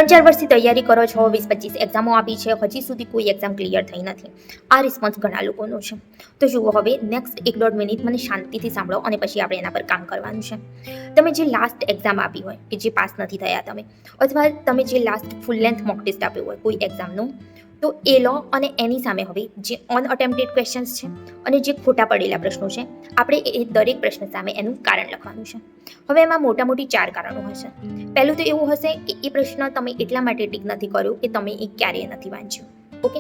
3-4 વર્ષથી તૈયારી કરો છો, 20-25 એક્ઝામો આપી છે, હજી સુધી કોઈ એક્ઝામ ક્લિયર થઈ નથી. આ રિસ્પોન્સ ઘણા લોકોનો છે. તો જુઓ, હવે નેક્સ્ટ 1-1.5 મિનિટ મને શાંતિથી સાંભળો અને પછી આપણે એના પર કામ કરવાનું છે. તમે જે લાસ્ટ એક્ઝામ આપી હોય કે જે પાસ નથી થયા તમે, અથવા તમે જે લાસ્ટ ફૂલ લેન્થ મોક ટેસ્ટ આપ્યું હોય કોઈ એક્ઝામનું, તો એ લો અને એની સામે હવે જે અનઅટેમ્પ્ટેડ ક્વેશ્ચન્સ છે અને જે ખોટા પડેલા પ્રશ્નો છે, આપણે એ દરેક પ્રશ્ન સામે એનું કારણ લખવાનું છે. હવે એમાં મોટા મોટી 4 કારણો હશે. પહેલું તો એવું હશે કે એ પ્રશ્ન તમે એટલા માટે ટીક નથી કર્યો કે તમે એ ક્યારેય નથી વાંચ્યું. ઓકે.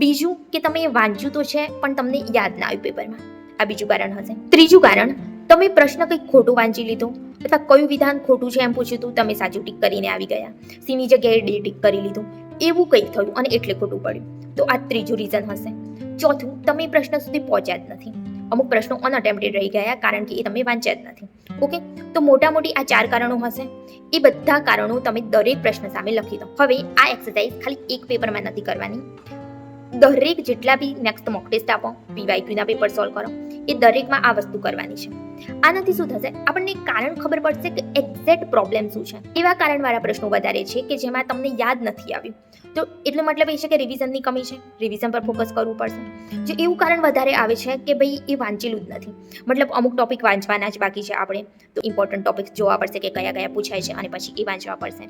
બીજું કે તમે એ વાંચ્યું તો છે પણ તમને યાદ ના આવ્યું પેપરમાં. આ બીજું કારણ હશે. ત્રીજું કારણ, તમે પ્રશ્ન કંઈક ખોટું વાંચી લીધો અથવા કયું વિધાન ખોટું છે એમ પૂછ્યું હતું, તમે સાચું ટીક કરીને આવી ગયા, સીની જગ્યાએ ડી ટીક કરી લીધું, એવું કંઈક થયું અને એટલે ખોટું પડ્યું. તો આ ત્રીજું રીઝન હશે. ચોથું, તમે પ્રશ્ન સુધી પહોંચ્યા જ નથી. અમુક પ્રશ્નો અનઅટેમ્પ્ટેડ રહી ગયા કારણ કે એ તમે વાંચ્યા જ નથી. ઓકે. તો મોટા મોટી આ 4 કારણો હશે. એ બધા કારણો તમે દરેક પ્રશ્ન સામે લખી દો. હવે આ એક્સરસાઇઝ ખાલી એક પેપરમાં નથી કરવાની. દરેક જેટલા બી નેક્સ્ટ મોક ટેસ્ટ આપો, પીવાયક્યુના પેપર સોલ્વ કરો, એ દરેકમાં આ વસ્તુ કરવાની છે. આનાથી શું થશે, આપણને કારણ ખબર પડશે કે એક્ઝેક્ટ પ્રોબ્લેમ શું છે. એવા કારણવાળા પ્રશ્નો વધારે છે કે જેમાં તમને યાદ નથી આવ્યું, તો એટલો મતલબ એ છે કે રિવિઝનની કમી છે, રિવિઝન પર ફોકસ કરવું પડશે. જો એવું કારણ વધારે આવે છે કે ભાઈ એ વાંચેલું જ નથી, મતલબ અમુક ટોપિક વાંચવાના જ બાકી છે આપણે, તો ઇમ્પોર્ટન્ટ ટોપિક્સ જોવા પડશે કે કયા કયા પૂછાય છે અને પછી એ વાંચવા પડશે.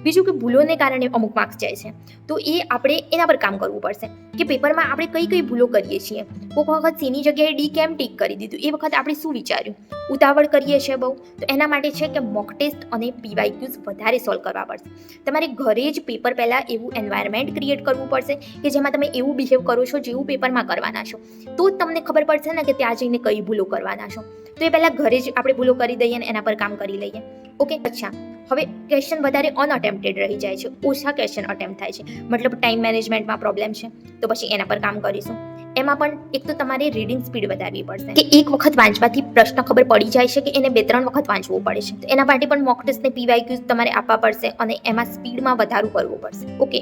બીજું કે ભૂલોને કારણે અમુક માર્ક્સ જાય છે, તો એ આપણે એના પર કામ કરવું પડશે કે પેપરમાં આપણે કઈ કઈ ભૂલો કરીએ છીએ. કોઈક વખત સીની જગ્યાએ ડી કેમ ટીક કરી દીધું, એ વખત આપણે શું વિચાર્યું, ઉતાવળ કરીએ છીએ બહુ. તો એના માટે છે કે મોક ટેસ્ટ અને પીવાયક્યુઝ વધારે સોલ્વ કરવા પડશે. તમારે ઘરે જ પેપર પહેલાં એવું એન્વાયરમેન્ટ ક્રિએટ કરવું પડશે કે જેમાં તમે એવું બિહેવ કરો છો જેવું પેપરમાં કરવાના છો, તો જ તમને ખબર પડશે ને કે ત્યાં જઈને કઈ ભૂલો કરવાના છો. તો એ પહેલાં ઘરે જ આપણે ભૂલો કરી દઈએ અને એના પર કામ કરી લઈએ. ઓકે. અચ્છા, હવે ક્વેશ્ચન વધારે અનઅટેમ્પ્ટેડ રહી જાય છે, ઓછા ક્વેશ્ચન અટેમ્પ્ટ થાય છે, મતલબ ટાઈમ મેનેજમેન્ટમાં પ્રોબ્લેમ છે, તો પછી એના પર કામ કરીશું. એમાં પણ એક તો તમારે રીડિંગ સ્પીડ વધારવી પડશે કે એક વખત વાંચવાથી પ્રશ્ન ખબર પડી જાય છે કે એને 2-3 વખત વાંચવું પડે છે. તો એના માટે પણ મોક ટેસ્ટ ને પીવાયક્યુઝ તમારે આપવા પડશે અને એમાં સ્પીડમાં વધારો કરવો પડશે. ઓકે.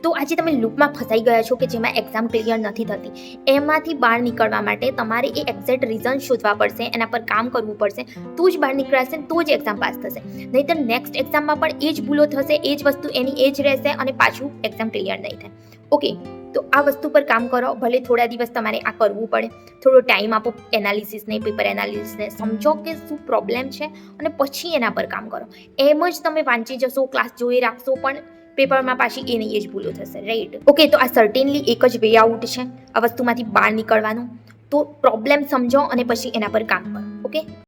તો આજે તમે લૂપમાં ફસાઈ ગયા છો કે જેમાં એક્ઝામ ક્લિયર નથી થતી, એમાંથી બહાર નીકળવા માટે તમારે એ એક્ઝેક્ટ રીઝન શોધવા પડશે, એના પર કામ કરવું પડશે, તો જ બહાર નીકળાશે, તો જ એક્ઝામ પાસ થશે. નહીંતર નેક્સ્ટ એક્ઝામમાં પણ એ જ ભૂલો થશે, એ જ વસ્તુ એની એ જ રહેશે અને પાછું એક્ઝામ ક્લિયર નહીં થાય. ઓકે. તો આ વસ્તુ પર કામ કરો. ભલે થોડા દિવસ તમારે આ કરવું પડે, થોડો ટાઈમ આપો એનાલિસિસને, પેપર એનાલિસિસને, સમજો કે શું પ્રોબ્લેમ છે અને પછી એના પર કામ કરો. એમ જ તમે વાંચી જશો, ક્લાસ જોઈ રાખશો, પણ પેપરમાં પાછી એ નહીં જ ભૂલો થશે. રાઈટ. ઓકે. તો આ સર્ટેનલી એક જ વે આઉટ છે આ વસ્તુમાંથી બહાર નીકળવાનું. તો પ્રોબ્લેમ સમજો અને પછી એના પર કામ કરો. ઓકે.